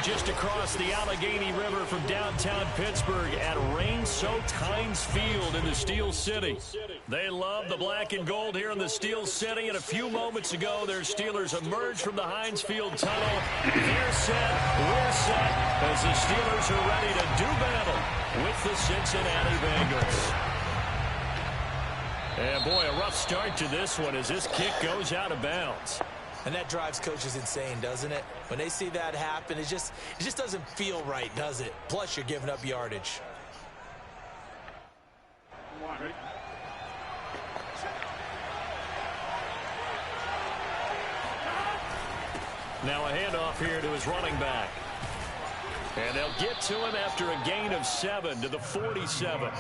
just across the Allegheny River from downtown Pittsburgh at rain-soaked Heinz Field in the Steel City. They love the black and gold here in the Steel City, and a few moments ago, their Steelers emerged from the Heinz Field tunnel. They're set, we're set, as the Steelers are ready to do battle with the Cincinnati Bengals. And boy, a rough start to this one as this kick goes out of bounds. And that drives coaches insane, doesn't it? When they see that happen, it just doesn't feel right, does it? Plus, you're giving up yardage. Now a handoff here to his running back. And they'll get to him after a gain of 7 to the 47.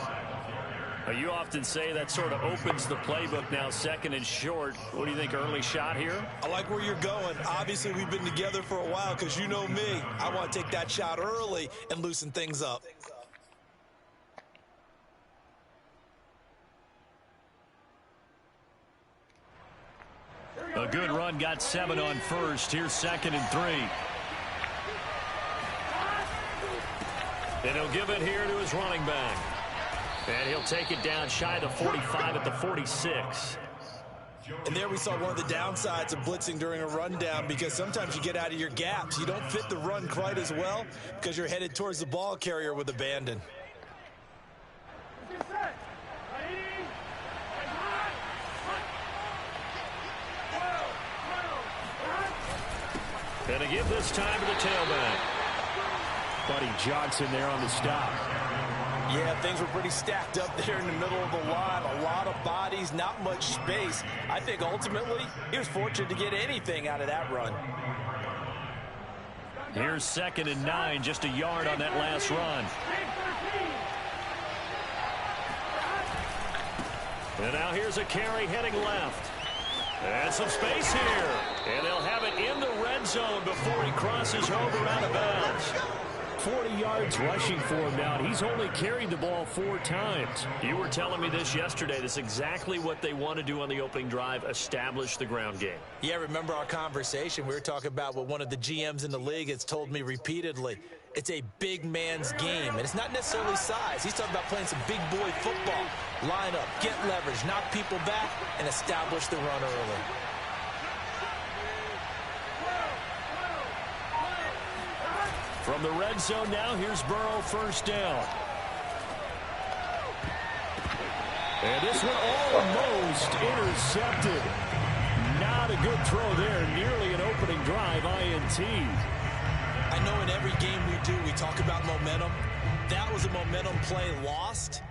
You often say that sort of opens the playbook now, second and short. What do you think, early shot here? I like where you're going. Obviously, we've been together for a while because you know me. I want to take that shot early and loosen things up. A good run, got 7 on first. Here's 2nd and 3. And he'll give it here to his running back. And he'll take it down shy of the 45 at the 46. And there we saw one of the downsides of blitzing during a rundown, because sometimes you get out of your gaps. You don't fit the run quite as well because you're headed towards the ball carrier with abandon. And a give this time to the tailback. Buddy Johnson there on the stop. Yeah, things were pretty stacked up there in the middle of the line. A lot of bodies, not much space. I think ultimately he was fortunate to get anything out of that run. Here's 2nd and 9, just a yard on that last run. And now here's a carry heading left. And some space here. And they'll have it in the red zone before he crosses over out of bounds. 40 yards rushing for him now. He's only carried the ball 4 times. You were telling me this yesterday. That's exactly what they want to do on the opening drive, establish the ground game. Yeah, remember our conversation? We were talking about what one of the GMs in the league has told me repeatedly. It's a big man's game, and it's not necessarily size. He's talking about playing some big boy football. Line up, get leverage, knock people back, and establish the run early. From the red zone now, here's Burrow, first down. And this one almost intercepted. Not a good throw there. Nearly an opening drive, INT. I know in every game we do, we talk about momentum. That was a momentum play lost.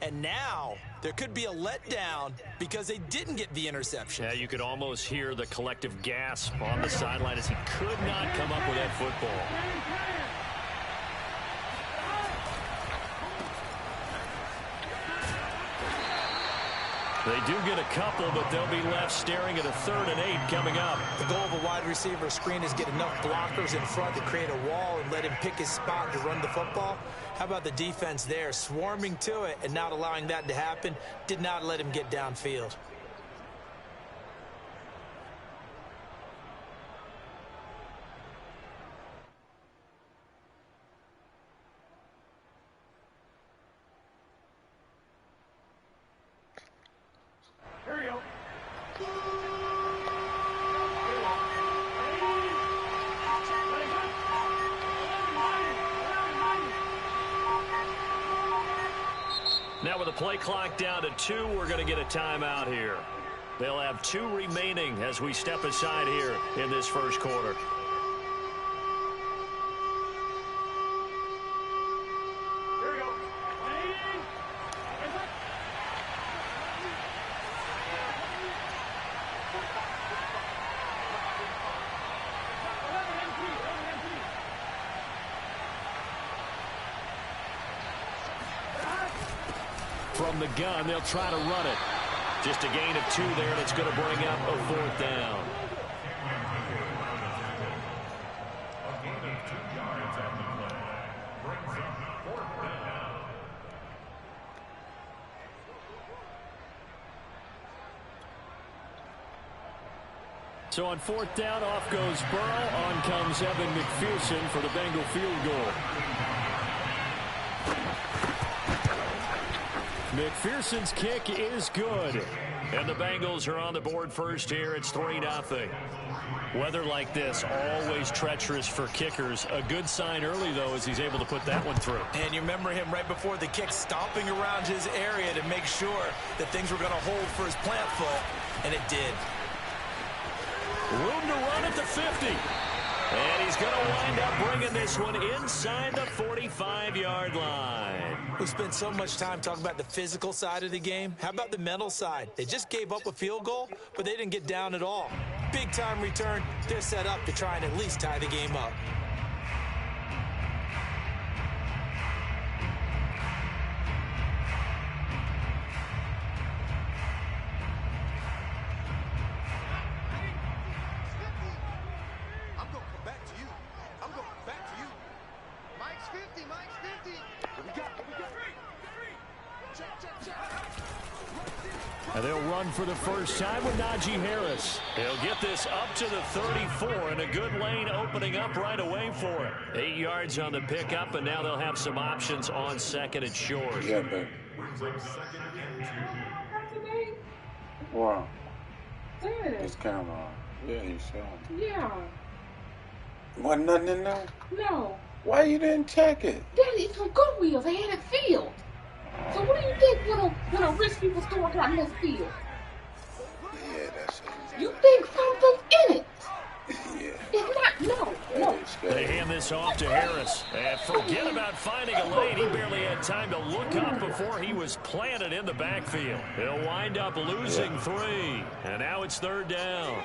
And now there could be a letdown because they didn't get the interception. Yeah, you could almost hear the collective gasp on the sideline as he could not come up with that football. They do get a couple, but they'll be left staring at a 3rd and 8 coming up. The goal of a wide receiver screen is get enough blockers in front to create a wall and let him pick his spot to run the football. How about the defense there, swarming to it and not allowing that to happen? Did not let him get downfield. Now with the play clock down to 2, we're going to get a timeout here. They'll have 2 remaining as we step aside here in this first quarter. From the gun, they'll try to run it. Just a gain of 2 there, and it's going to bring up a 4th down. So on fourth down, off goes Burrow. On comes Evan McPherson for the Bengal field goal. McPherson's kick is good. And the Bengals are on the board first here. It's 3-0. Weather like this, always treacherous for kickers. A good sign early, though, as he's able to put that one through. And you remember him right before the kick, stomping around his area to make sure that things were going to hold for his plant foot, and it did. Room to run at the 50. And he's going to wind up bringing this one inside the 45-yard line. We spent so much time talking about the physical side of the game. How about the mental side? They just gave up a field goal, but they didn't get down at all. Big-time return. They're set up to try and at least tie the game up. And they'll run for the first time with Najee Harris. He'll get this up to the 34, and a good lane opening up right away for him. 8 yards on the pickup, and now they'll have some options on second and short. Yeah, baby. Wow. This camera on. Yeah, you saw it. Yeah. Wasn't nothing in there? No. Why you didn't check it? Daddy, it's from Goodwill. They had it filled. So what do you think when a rich people store got less filled? Yeah, that's it. You think something's in it? Yeah. It's not. No. They hand this off to Harris. And forget about finding a lane. He barely had time to look up before he was planted in the backfield. He'll wind up losing 3. And now it's third down.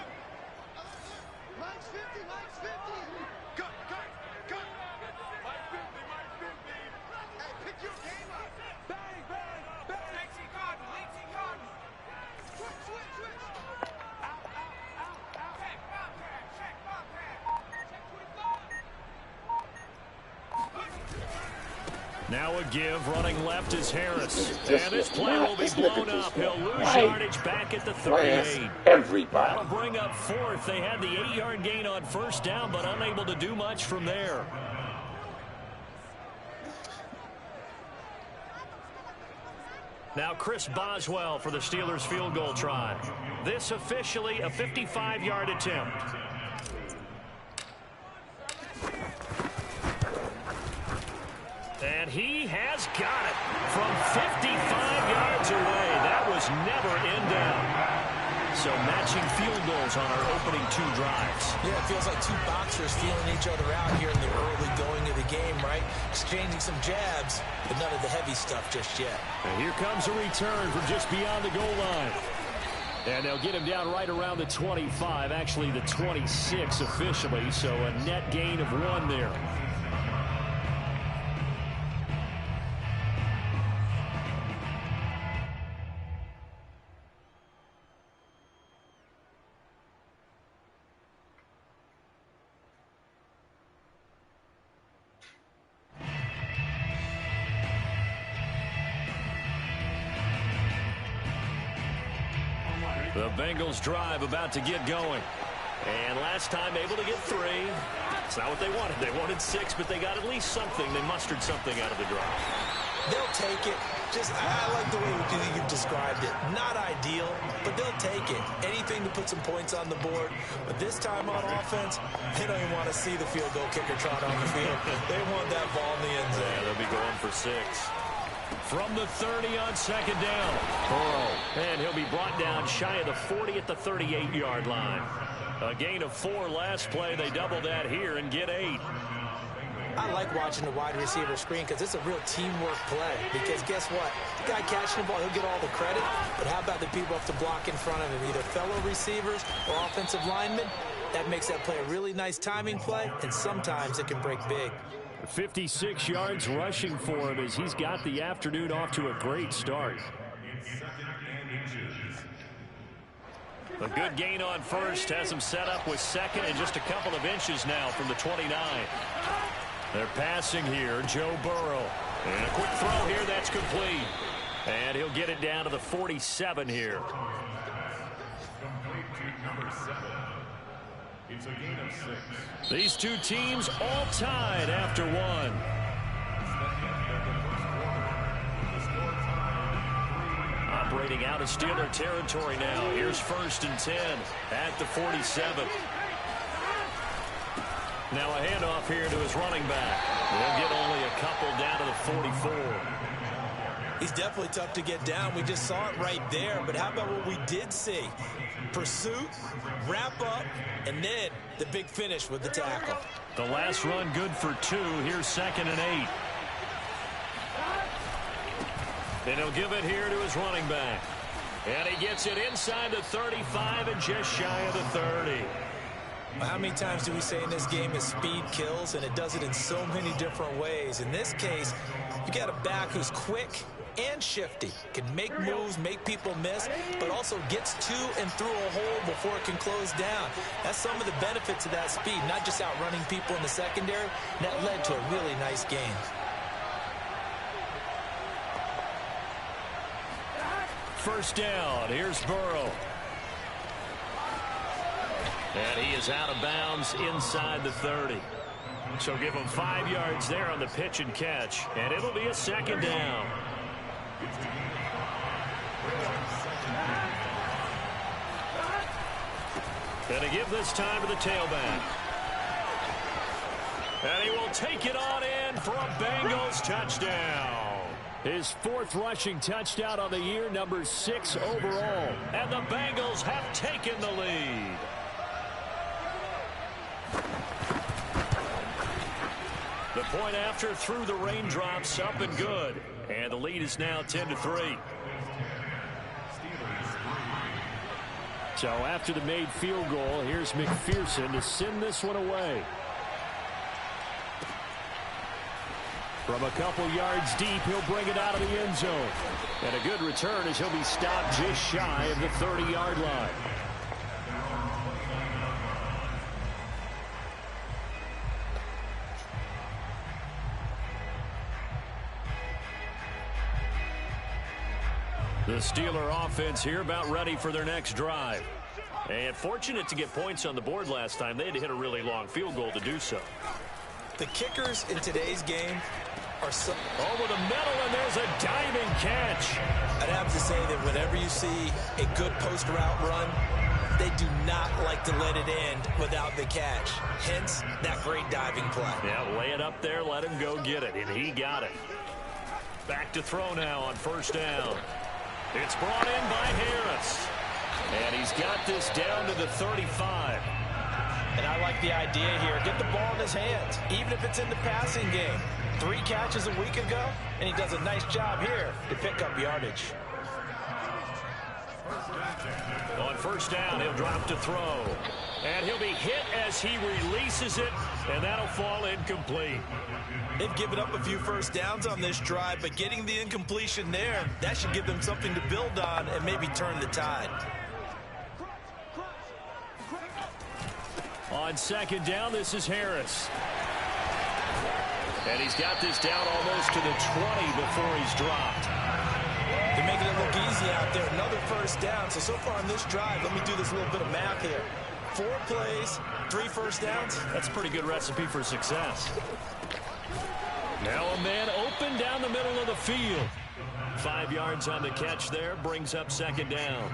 Now a give, running left is Harris. And this play will be blown up. He'll lose yardage back at the 38. Everybody. That'll bring up fourth. They had the 8-yard gain on first down, but unable to do much from there. Now Chris Boswell for the Steelers field goal try. This officially a 55-yard attempt. And he has got it from 55 yards away. That was never in doubt. So matching field goals on our opening 2 drives. Yeah, it feels like 2 boxers feeling each other out here in the early going of the game, right? Exchanging some jabs, but none of the heavy stuff just yet. And here comes a return from just beyond the goal line. And they'll get him down right around the 25, actually the 26 officially, so a net gain of 1 there. The Bengals drive about to get going. And last time able to get 3. It's not what they wanted. They wanted 6, but they got at least something. They mustered something out of the drive. They'll take it. I like the way you've described it. Not ideal, but they'll take it. Anything to put some points on the board. But this time on offense, they don't even want to see the field goal kicker trot on the field. They want that ball in the end zone. Yeah, they'll be going for 6. From the 30 on second down. Burrow. And he'll be brought down shy of the 40 at the 38-yard line. A gain of 4 last play. They double that here and get 8. I like watching the wide receiver screen because it's a real teamwork play. Because guess what? The guy catching the ball, he'll get all the credit. But how about the people up to block in front of him? Either fellow receivers or offensive linemen. That makes that play a really nice timing play. And sometimes it can break big. 56 yards rushing for him as he's got the afternoon off to a great start. A good gain on first has him set up with second and just a couple of inches now from the 29. They're passing here, Joe Burrow. And a quick throw here, that's complete. And he'll get it down to the 47 here. It's a gain of 6. These two teams all tied after one. Operating out of Steeler territory now. Here's 1st and 10 at the 47. Now a handoff here to his running back. They'll get only a couple down to the 44. He's definitely tough to get down. We just saw it right there. But how about what we did see? Pursuit, wrap up, and then the big finish with the tackle. The last run good for 2. Here's 2nd and 8. And he'll give it here to his running back. And he gets it inside the 35 and just shy of the 30. Well, how many times do we say in this game is speed kills, and it does it in so many different ways. In this case, you got a back who's quick and shifty, can make moves, make people miss, but also gets to and through a hole before it can close down. That's some of the benefits of that speed, not just outrunning people in the secondary. And that led to a really nice game. First down. Here's Burrow. And he is out of bounds inside the 30. So give him 5 yards there on the pitch and catch. And it'll be a 2nd down. And a give this time to the tailback. And he will take it on in for a Bengals touchdown. His 4th rushing touchdown on the year, number 6 overall. And the Bengals have taken the lead. The point after through the raindrops, up and good. And the lead is now 10-3. So after the made field goal, here's McPherson to send this one away. From a couple yards deep, he'll bring it out of the end zone. And a good return as he'll be stopped just shy of the 30-yard line. The Steeler offense here about ready for their next drive. And fortunate to get points on the board last time. They had to hit a really long field goal to do so. The kickers in today's game are so... Over the middle, and there's a diving catch. I'd have to say that whenever you see a good post route run, they do not like to let it end without the catch. Hence, that great diving play. Yeah, lay it up there, let him go get it, and he got it. Back to throw now on 1st down. It's brought in by Harris. And he's got this down to the 35. And I like the idea here. Get the ball in his hands, even if it's in the passing game. 3 catches a week ago, and he does a nice job here to pick up yardage. On 1st down, he'll drop to throw. And he'll be hit as he releases it, and that'll fall incomplete. They've given up a few 1st downs on this drive, but getting the incompletion there, that should give them something to build on and maybe turn the tide. On 2nd down, this is Harris. And he's got this down almost to the 20 before he's dropped. They're making it look easy out there. Another 1st down. So far on this drive, let me do this little bit of math here. 4 plays, 3 1st downs. That's a pretty good recipe for success. Now a man open down the middle of the field. 5 yards on the catch there, brings up 2nd down.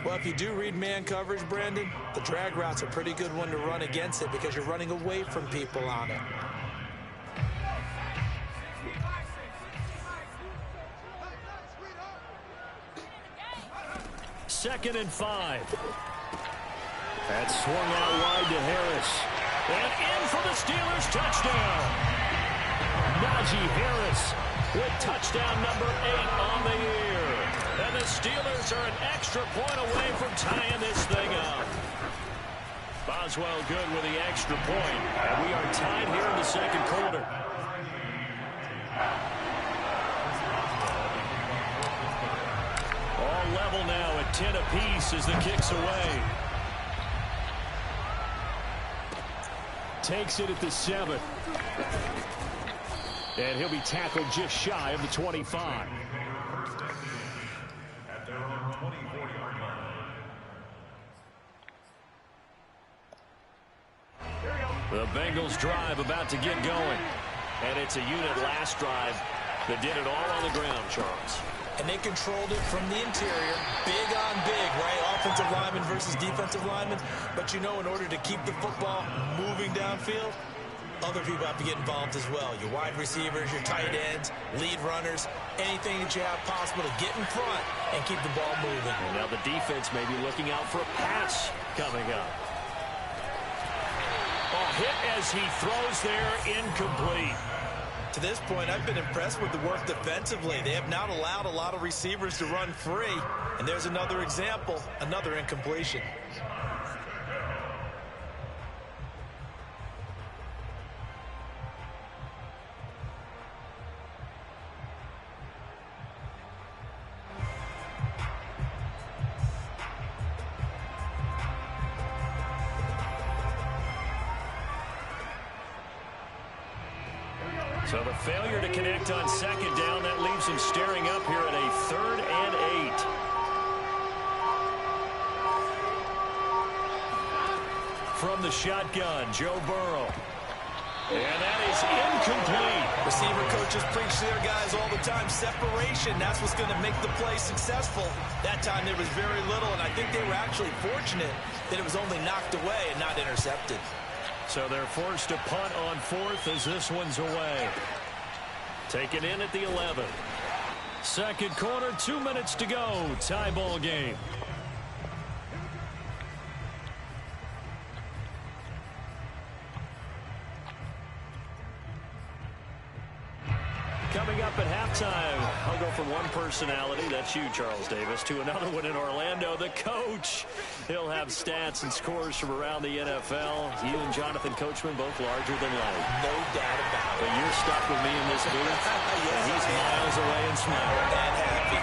Well, if you do read man coverage, Brandon, the drag route's a pretty good one to run against it because you're running away from people on it. Second and 5. That's swung out wide to Harris. And in for the Steelers touchdown. Najee Harris with touchdown number 8 on the year. And the Steelers are an extra point away from tying this thing up. Boswell good with the extra point. And we are tied here in the 2nd quarter. All level now at 10 apiece as the kick's away. Takes it at the 7. And he'll be tackled just shy of the 25. At their own 24-yard line. The Bengals drive about to get going. And it's a unit last drive that did it all on the ground, Charles. And they controlled it from the interior, big on big, right? Offensive lineman versus defensive lineman. But you know, in order to keep the football moving downfield, other people have to get involved as well. Your wide receivers, your tight ends, lead runners, anything that you have possible to get in front and keep the ball moving. And now the defense may be looking out for a pass coming up. Oh, hit as he throws there, incomplete. To this point, I've been impressed with the work defensively. They have not allowed a lot of receivers to run free. And there's another example, another incompletion. So the failure to connect on second down, that leaves him staring up here at a 3rd and 8. From the shotgun, Joe Burrow. And that is incomplete. Receiver coaches preach to their guys all the time. Separation, that's what's going to make the play successful. That time there was very little, and I think they were actually fortunate that it was only knocked away and not intercepted. So they're forced to punt on 4th as this one's away. Taken in at the 11. Second quarter, 2 minutes to go. Tie ball game. Coming up at halftime, I'll go from one personality, that's you, Charles Davis, to another one in Orlando, the coach. He'll have stats and scores from around the NFL. You and Jonathan Coachman both larger than life. No doubt about it. But you're stuck with me in this booth. Yes, He's miles away and smiling. And happy.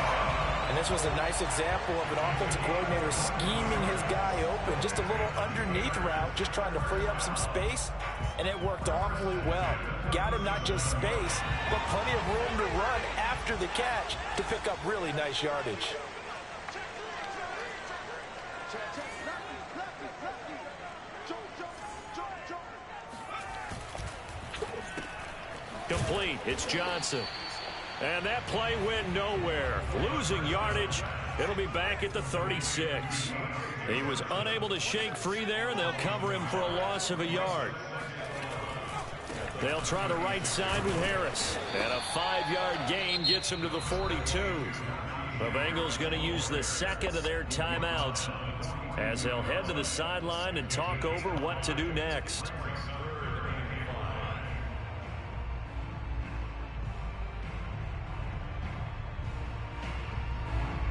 And this was a nice example of an offensive coordinator scheming his guy open. Just a little underneath route, just trying to free up some space. And it worked awfully well. Got him not just space, but plenty of room to run after the catch to pick up really nice yardage. Complete. It's Johnson. And that play went nowhere. Losing yardage. It'll be back at the 36. He was unable to shake free there, and they'll cover him for a loss of a yard. They'll try the right side with Harris. And a 5-yard gain gets him to the 42. The Bengals going to use the second of their timeouts as they'll head to the sideline and talk over what to do next.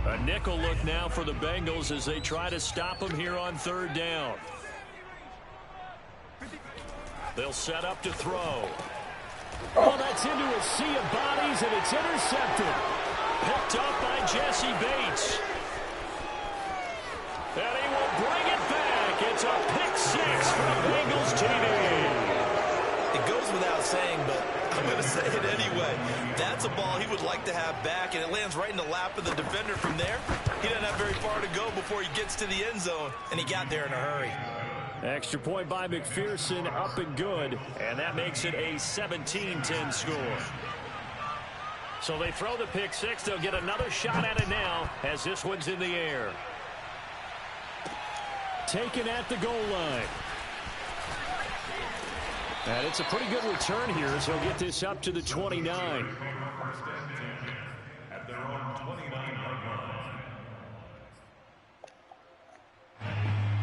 A nickel look now for the Bengals as they try to stop him here on 3rd down. They'll set up to throw. Oh, that's into a sea of bodies, and it's intercepted. Picked up by Jesse Bates. And he will bring it back. It's a pick 6 for the Bengals TD. It goes without saying, but I'm going to say it anyway. That's a ball he would like to have back, and it lands right in the lap of the defender from there. He doesn't have very far to go before he gets to the end zone, and he got there in a hurry. Extra point by McPherson, up and good, and that makes it a 17-10 score. So they throw the pick 6. They'll get another shot at it now as this one's in the air. Taken at the goal line. And it's a pretty good return here as he'll get this up to the 29.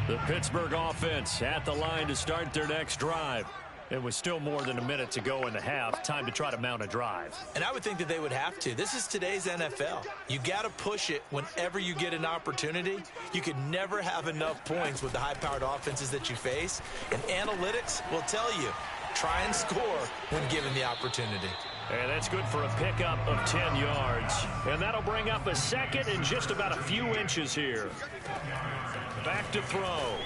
The Pittsburgh offense at the line to start their next drive. It was still more than a minute to go in the half. Time to try to mount a drive. And I would think that they would have to. This is today's NFL. You got to push it whenever you get an opportunity. You could never have enough points with the high-powered offenses that you face. And analytics will tell you, try and score when given the opportunity. And that's good for a pickup of 10 yards. And that'll bring up a second in just about a few inches here. Back to throw.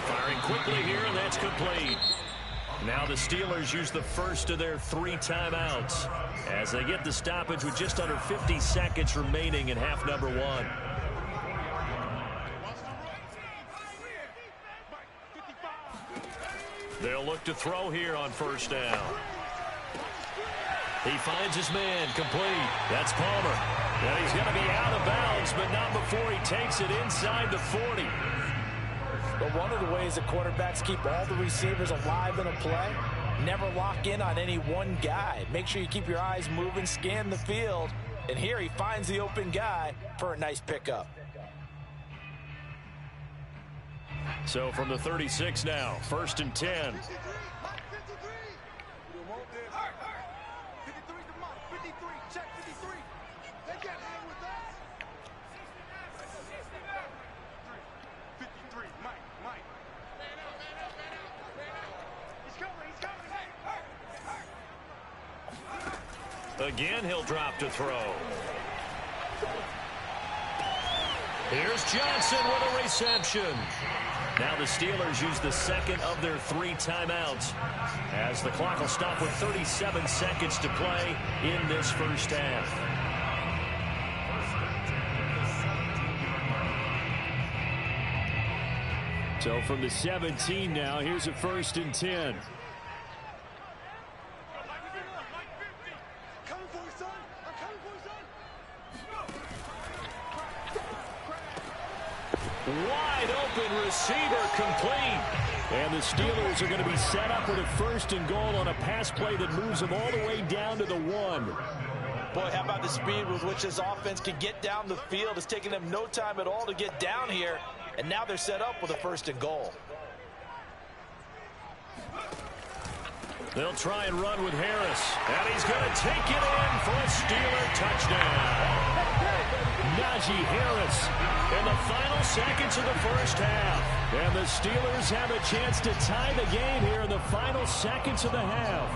Firing quickly here, and that's complete. Now the Steelers use the first of their 3 timeouts as they get the stoppage with just under 50 seconds remaining in half number 1. They'll look to throw here on first down. He finds his man, complete. That's Palmer. And he's going to be out of bounds, but not before he takes it inside the 40. But one of the ways that quarterbacks keep all the receivers alive in a play, never lock in on any one guy. Make sure you keep your eyes moving, scan the field. And here he finds the open guy for a nice pickup. So from the 36 now, 1st and 10. Again, he'll drop to throw. Here's Johnson with a reception. Now the Steelers use the second of their 3 timeouts as the clock will stop with 37 seconds to play in this first half. So from the 17 now, here's a 1st and 10. Wide open receiver, complete. And the Steelers are going to be set up with a 1st and goal on a pass play that moves them all the way down to the 1. Boy, how about the speed with which this offense can get down the field? It's taking them no time at all to get down here. And now they're set up with a 1st and goal. They'll try and run with Harris. And he's going to take it in for a Steeler touchdown. Najee Harris in the final seconds of the first half. And the Steelers have a chance to tie the game here in the final seconds of the half.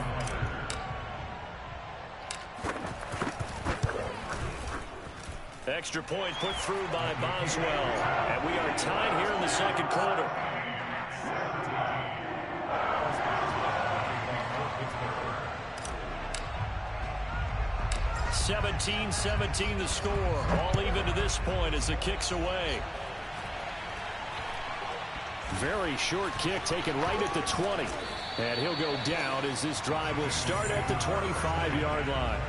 Extra point put through by Boswell. And we are tied here in the second quarter. (17-17) the score. All even to this point as the kick's away. Very short kick taken right at the 20. And he'll go down as this drive will start at the 25-yard line.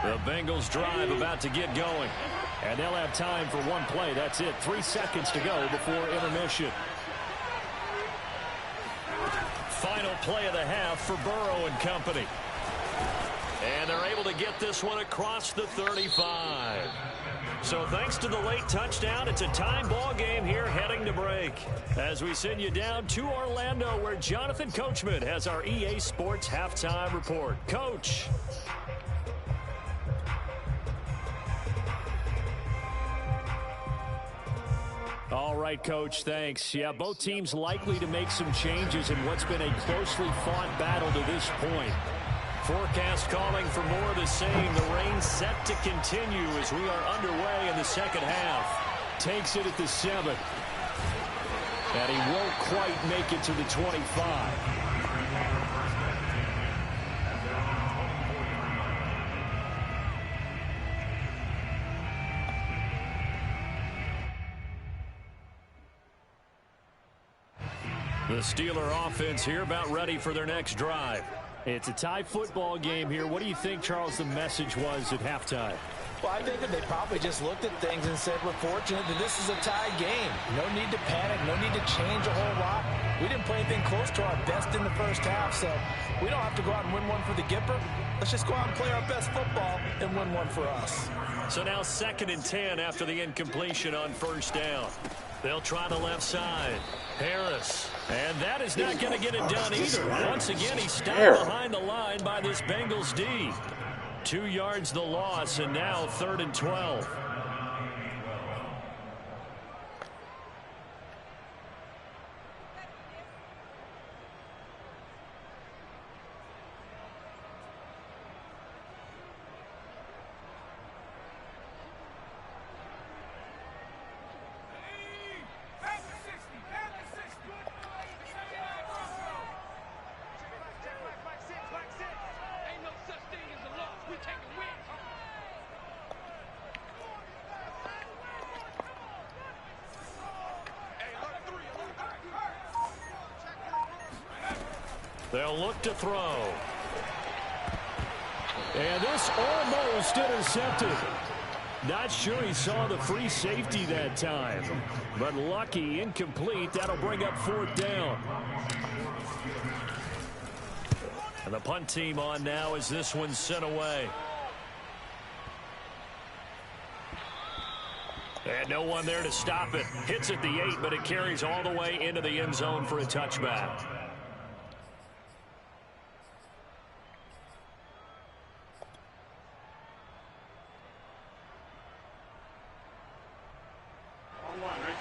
The Bengals drive about to get going. And they'll have time for one play. That's it. 3 seconds to go before intermission. Final play of the half for Burrow and company. And they're able to get this one across the 35. So thanks to the late touchdown, it's a time ball game here heading to break. As we send you down to Orlando, where Jonathan Coachman has our EA Sports halftime report. Coach. All right, Coach, thanks. Yeah, both teams likely to make some changes in what's been a closely fought battle to this point. Forecast calling for more of the same. The rain set to continue as we are underway in the second half. Takes it at the 7. And he won't quite make it to the 25. The Steeler offense here about ready for their next drive. It's a tie football game here. What do you think, Charles, the message was at halftime? Well, I think that they probably just looked at things and said, we're fortunate that this is a tie game. No need to panic, no need to change a whole lot. We didn't play anything close to our best in the first half, so we don't have to go out and win one for the Gipper. Let's just go out and play our best football and win one for us. So now 2nd and 10 after the incompletion on first down. They'll try the left side. Harris. And that is not going to get it done either. Once again, he's stopped behind the line by this Bengals D. 2 yards the loss, and now 3rd and 12. They'll look to throw. And this almost intercepted. Not sure he saw the free safety that time. But lucky, incomplete. That'll bring up 4th down. And the punt team on now as this one's sent away. And no one there to stop it. Hits at the 8, but it carries all the way into the end zone for a touchback.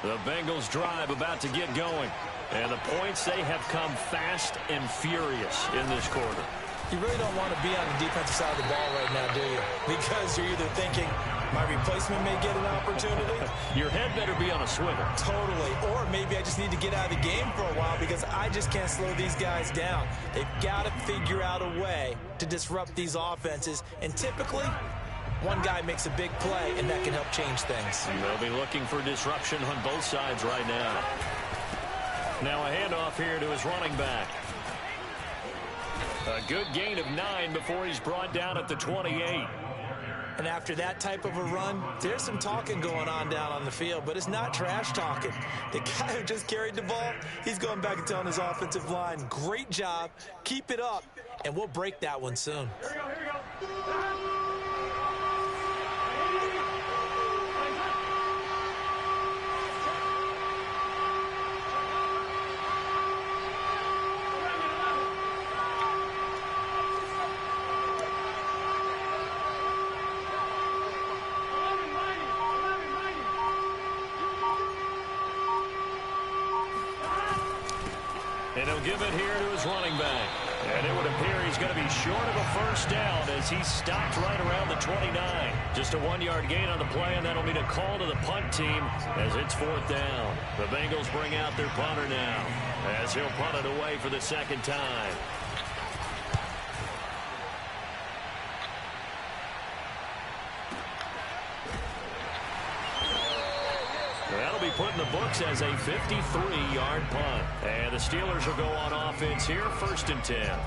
The Bengals drive about to get going. And the points, they have come fast and furious in this quarter. You really don't want to be on the defensive side of the ball right now, do you? Because you're either thinking, my replacement may get an opportunity. Your head better be on a swivel. Totally. Or maybe I just need to get out of the game for a while because I just can't slow these guys down. They've got to figure out a way to disrupt these offenses. And typically, one guy makes a big play, and that can help change things. They'll be looking for disruption on both sides right now. Now a handoff here to his running back. A good gain of 9 before he's brought down at the 28. And after that type of a run, there's some talking going on down on the field, but it's not trash talking. The guy who just carried the ball, he's going back and telling his offensive line, great job, keep it up, and we'll break that one soon. Here we go. And he'll give it here to his running back. And it would appear he's going to be short of a first down as he stopped right around the 29. Just a 1-yard gain on the play, and that'll be a call to the punt team as it's 4th down. The Bengals bring out their punter now as he'll punt it away for the 2nd time. That'll be put in the books as a 53-yard punt. And the Steelers will go on offense here, 1st and 10.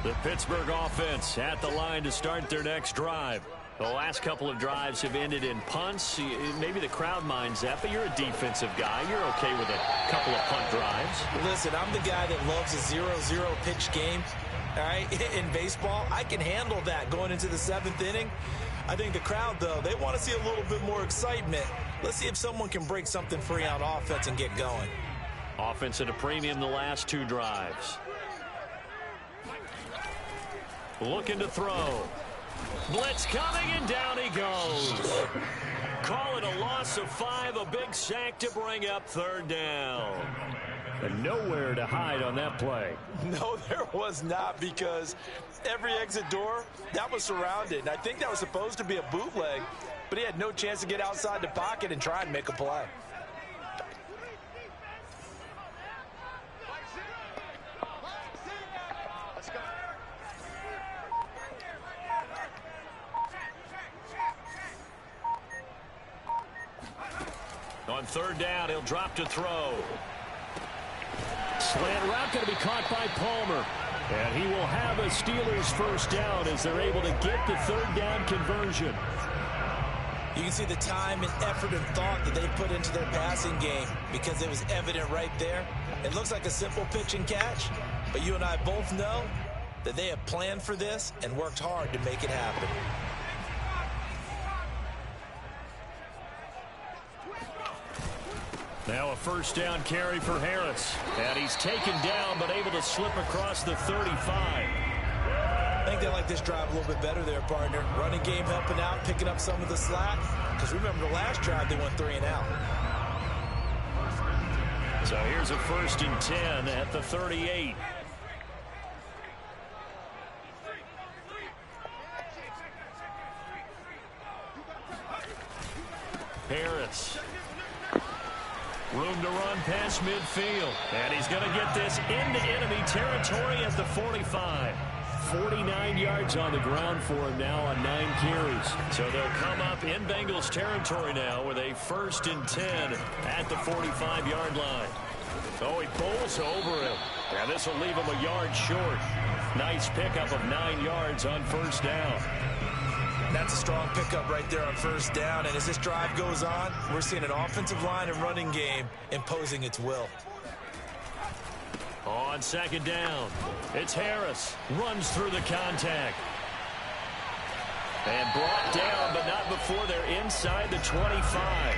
The Pittsburgh offense at the line to start their next drive. The last couple of drives have ended in punts. Maybe the crowd minds that, but you're a defensive guy. You're okay with a couple of punt drives. Listen, I'm the guy that loves a 0-0 pitch game. All right, in baseball, I can handle that going into the 7th inning. I think the crowd, though, they want to see a little bit more excitement. Let's see if someone can break something free on offense and get going. Offense at a premium the last 2 drives. Looking to throw. Blitz coming, and down he goes. Call it a loss of 5, a big sack to bring up 3rd down. And nowhere to hide on that play. No, there was not, because every exit door, that was surrounded. And I think that was supposed to be a bootleg, but he had no chance to get outside the pocket and try and make a play. On 3rd down, he'll drop to throw. Slant route going to be caught by Palmer. And he will have a Steelers 1st down as they're able to get the 3rd down conversion. You can see the time and effort and thought that they put into their passing game because it was evident right there. It looks like a simple pitch and catch, but you and I both know that they have planned for this and worked hard to make it happen. Now a 1st down carry for Harris. And he's taken down but able to slip across the 35. I think they like this drive a little bit better there, partner. Running game helping out, picking up some of the slack. Because remember the last drive they went 3 and out. So here's a 1st and 10 at the 38. Harris Room to run past midfield. And he's going to get this into enemy territory at the 45. 49 yards on the ground for him now on 9 carries. So they'll come up in Bengals territory now with a 1st and 10 at the 45-yard line. Oh, he bowls over him. And this will leave him a yard short. Nice pickup of 9 yards on 1st down. That's a strong pickup right there on 1st down. And as this drive goes on, we're seeing an offensive line and running game imposing its will. On 2nd down, it's Harris. Runs through the contact. And brought down, but not before they're inside the 25.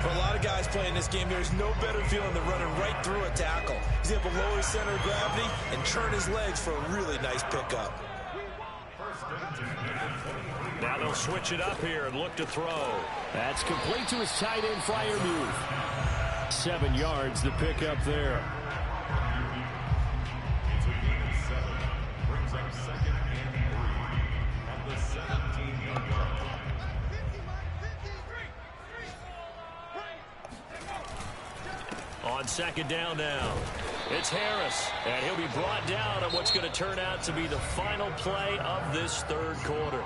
For a lot of guys playing this game, there's no better feeling than running right through a tackle. He's able to lower his center of gravity and turn his legs for a really nice pickup. Now they'll switch it up here and look to throw. That's complete to his tight end Freiermuth. 7 yards the pickup there. On 2nd down now, it's Harris, and he'll be brought down on what's going to turn out to be the final play of this 3rd quarter.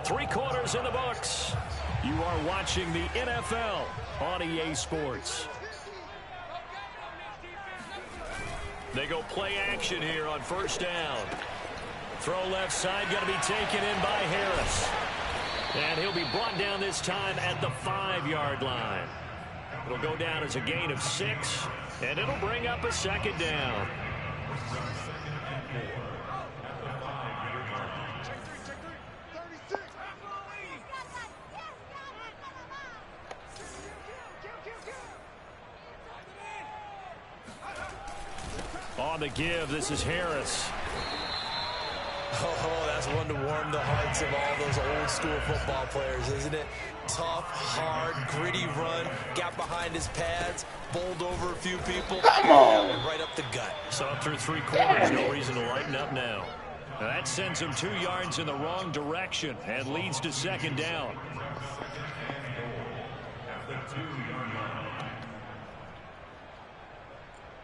3 quarters in the books. You are watching the NFL on EA Sports. They go play action here on 1st down. Throw left side, going to be taken in by Harris. And he'll be brought down this time at the 5-yard line. It'll go down as a gain of 6, and it'll bring up a 2nd down. On the give, this is Harris. Oh, that's one to warm the hearts of all those old school football players, isn't it? Tough, hard, gritty run, got behind his pads, bowled over a few people, Come on. and right up the gut. So up through 3 quarters, no reason to lighten up now. Now that sends him 2 yards in the wrong direction and leads to 2nd down.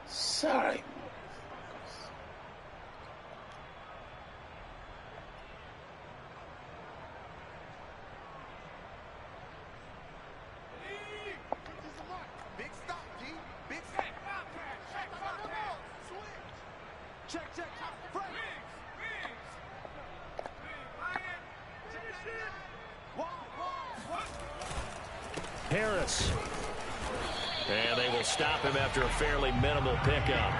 Sorry. Harris. And they will stop him after a fairly minimal pickup.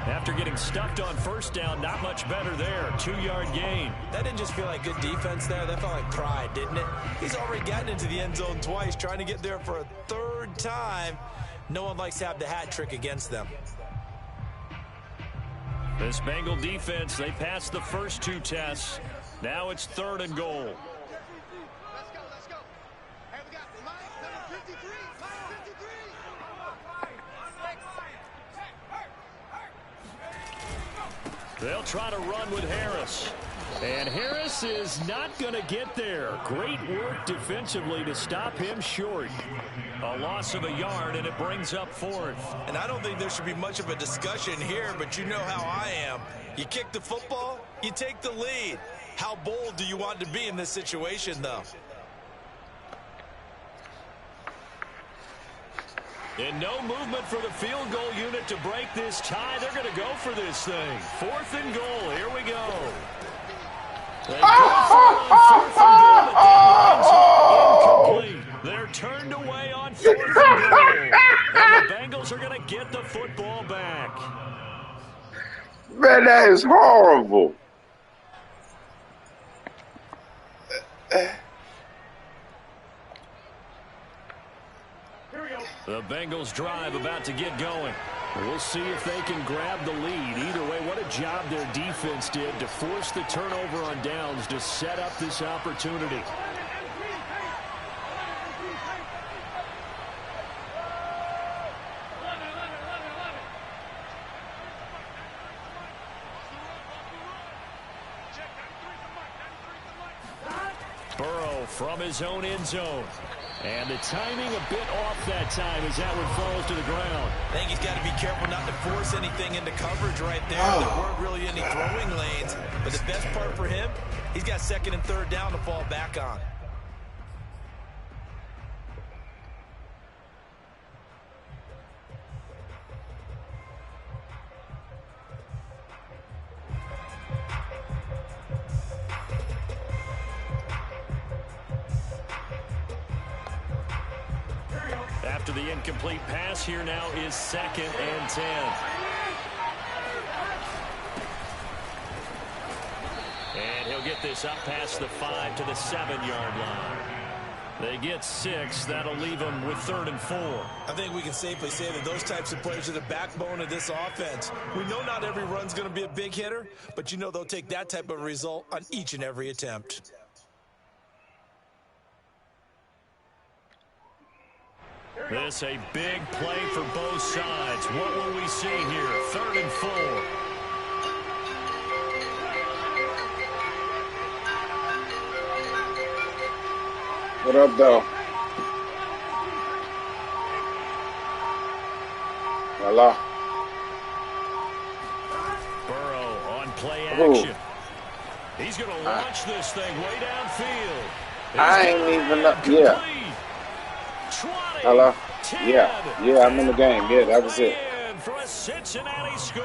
After getting stuffed on 1st down, not much better there. 2-yard gain. That didn't just feel like good defense there. That felt like pride, didn't it? He's already gotten into the end zone twice, trying to get there for a 3rd time. No one likes to have the hat trick against them. This Bengal defense, they passed the first 2 tests. Now it's 3rd and goal. Let's go. Hey, we got Mike, number 53. Mike 53. They'll try to run with Harris. And Harris is not going to get there. Great work defensively to stop him short. A loss of a yard, and it brings up 4th. And I don't think there should be much of a discussion here, but you know how I am. You kick the football, you take the lead. How bold do you want to be in this situation, though? And no movement for the field goal unit to break this tie. They're going to go for this thing. 4th and goal. Here we go. They go for it on 4th and goal, but that one's incomplete. They're turned away on 4th and goal. And the Bengals are going to get the football back. Man, that is horrible. The Bengals drive about to get going. We'll see if they can grab the lead. Either way, what a job their defense did to force the turnover on downs to set up this opportunity. Burrow from his own end zone. And the timing a bit off that time as that one falls to the ground. I think he's got to be careful not to force anything into coverage right there. There weren't really any throwing lanes. But the best part for him, he's got second and third down to fall back on. After the incomplete pass, here now is 2nd and 10. And he'll get this up past the 5 to the 7-yard line. They get 6. That'll leave them with 3rd and 4. I think we can safely say that those types of players are the backbone of this offense. We know not every run's going to be a big hitter, but you know they'll take that type of result on each and every attempt. This a big play for both sides. What will we see here? 3rd and 4. What up, though? Hello? Burrow on play action. He's going to launch this thing way downfield. I ain't even up. Yeah. Hello? Yeah, I'm in the game. Yeah, that was it. For a Cincinnati score.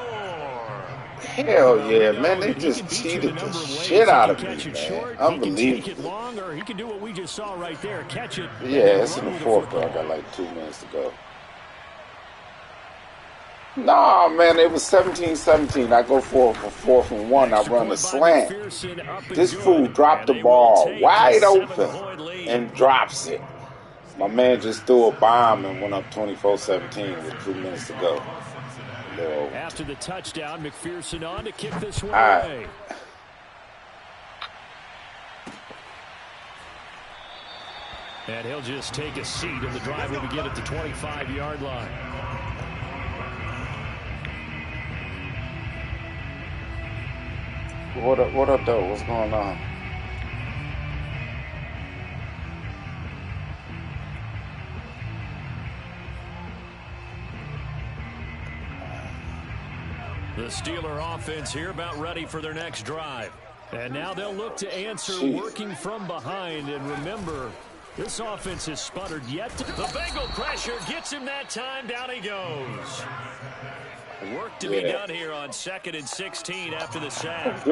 Hell yeah, man. They just cheated the shit out of me, man. Unbelievable. He can do what we just saw right there. Catch it. Yeah, it's in the 4th, bro. I got like 2 minutes to go. Nah, man, it was 17-17. I go for 4th and 1. I run a slant. This fool dropped the ball wide open and drops it. My man just threw a bomb and went up 24-17 with 2 minutes to go. After the touchdown, McPherson on to kick this one away. And he'll just take a seat, and the drive will begin at the 25-yard line. What up, though? What's going on? The Steeler offense here about ready for their next drive. And now they'll look to answer working from behind. And remember, this offense has sputtered yet. The Bengal pressure gets him that time. Down he goes. Work to be done here on 2nd and 16 after the sack.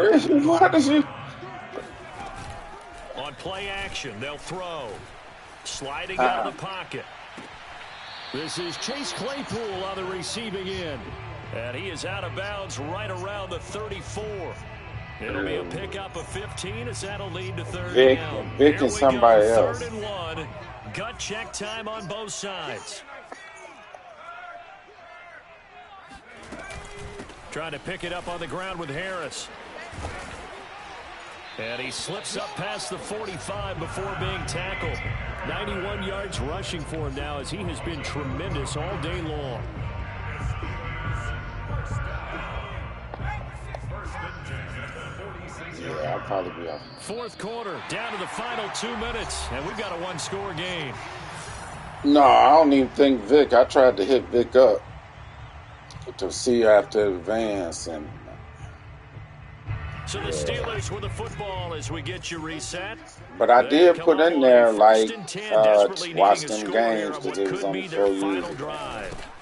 On play action, they'll throw. Sliding out of the pocket. This is Chase Claypool on the receiving end. And he is out of bounds right around the 34. It'll be a pickup of 15 as that'll lead to 3rd down. Vic and somebody else. 3rd and 1. Gut check time on both sides. Trying to pick it up on the ground with Harris. And he slips up past the 45 before being tackled. 91 yards rushing for him now as he has been tremendous all day long. Yeah, I'll probably be off. 4th quarter, down to the final 2 minutes, and we've got a 1-score game. No, I don't even think Vic. I tried to hit Vic up to see after advance, and so the Steelers with the football as we get you reset. But I did put in there like watch them games because it was only 4 years ago.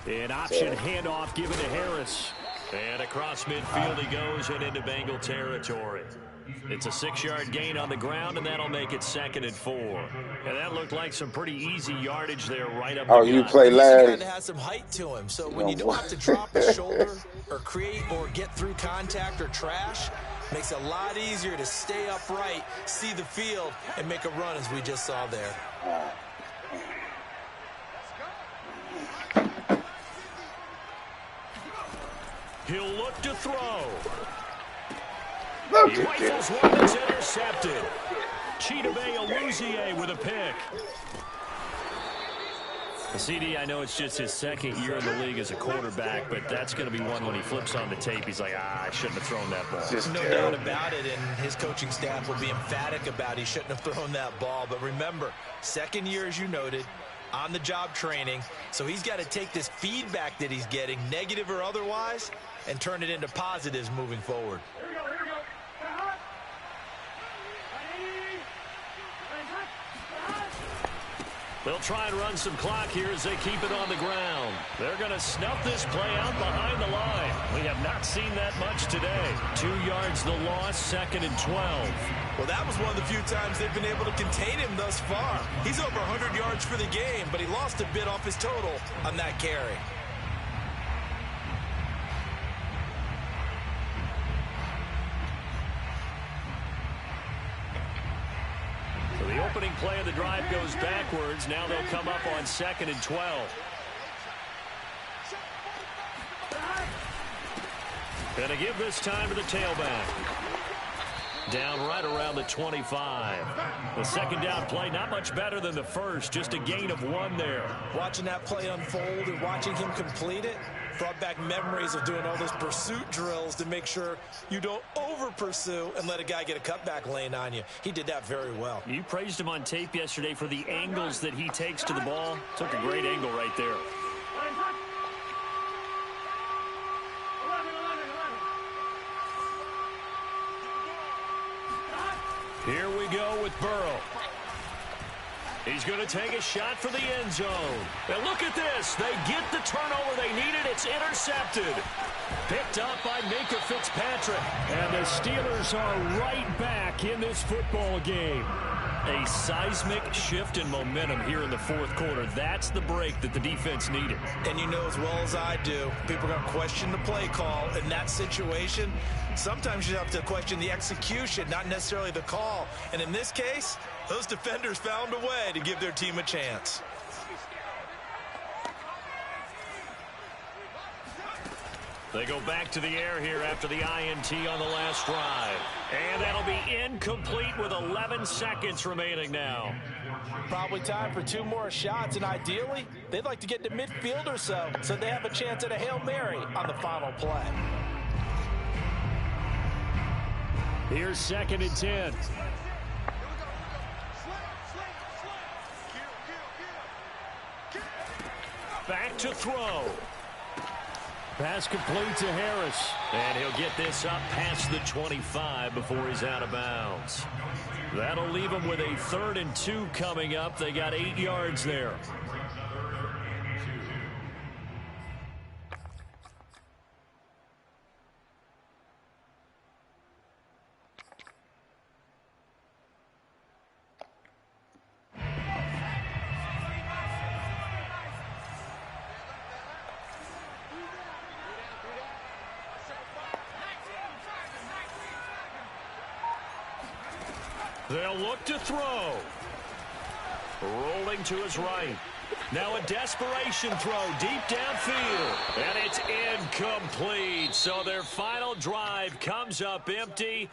An option handoff given to Harris. And across midfield he goes and into Bengal territory. It's a 6-yard gain on the ground, and that'll make it 2nd and 4. And that looked like some pretty easy yardage there right up. Oh, you play Larry. He has some height to him, so when you don't have to drop a shoulder or create or get through contact or trash, makes it a lot easier to stay upright, see the field, and make a run as we just saw there. He'll look to throw. Look He at rifles this. one that's intercepted. Chidobe Awuzie with a pick. CD, I know it's just his second year in the league as a quarterback, but that's going to be one when he flips on the tape. He's like, I shouldn't have thrown that ball. No doubt about it, and his coaching staff will be emphatic about he shouldn't have thrown that ball. But remember, second year, as you noted, on-the-job training, so he's got to take this feedback that he's getting, negative or otherwise, and turn it into positives moving forward. They'll try and run some clock here as they keep it on the ground. They're going to snuff this play out behind the line. We have not seen that much today. 2 yards the loss, 2nd and 12. Well, that was one of the few times they've been able to contain him thus far. He's over 100 yards for the game, but he lost a bit off his total on that carry. So the opening play of the drive goes backwards. Now they'll come up on 2nd and 12. Going to give this time to the tailback. Down right around the 25. The second down play, not much better than the first, just a gain of 1 there. Watching that play unfold and watching him complete it brought back memories of doing all those pursuit drills to make sure you don't over-pursue and let a guy get a cutback lane on you. He did that very well. You praised him on tape yesterday for the angles that he takes to the ball. Took a great angle right there. Here we go with Burrow. He's going to take a shot for the end zone. And look at this. They get the turnover they needed. It's intercepted. Picked up by Minka Fitzpatrick. And the Steelers are right back in this football game. A seismic shift in momentum here in the fourth quarter. That's the break that the defense needed. And you know as well as I do, people are going to question the play call in that situation. Sometimes you have to question the execution, not necessarily the call. And in this case, those defenders found a way to give their team a chance. They go back to the air here after the INT on the last drive. And that'll be incomplete with 11 seconds remaining now. Probably time for 2 more shots, and ideally, they'd like to get to midfield or so they have a chance at a Hail Mary on the final play. Here's 2nd and 10. Back to throw. Pass complete to Harris. And he'll get this up past the 25 before he's out of bounds. That'll leave him with a 3rd and 2 coming up. They got 8 yards there. They'll look to throw. Rolling to his right. Now a desperation throw deep downfield. And it's incomplete. So their final drive comes up empty.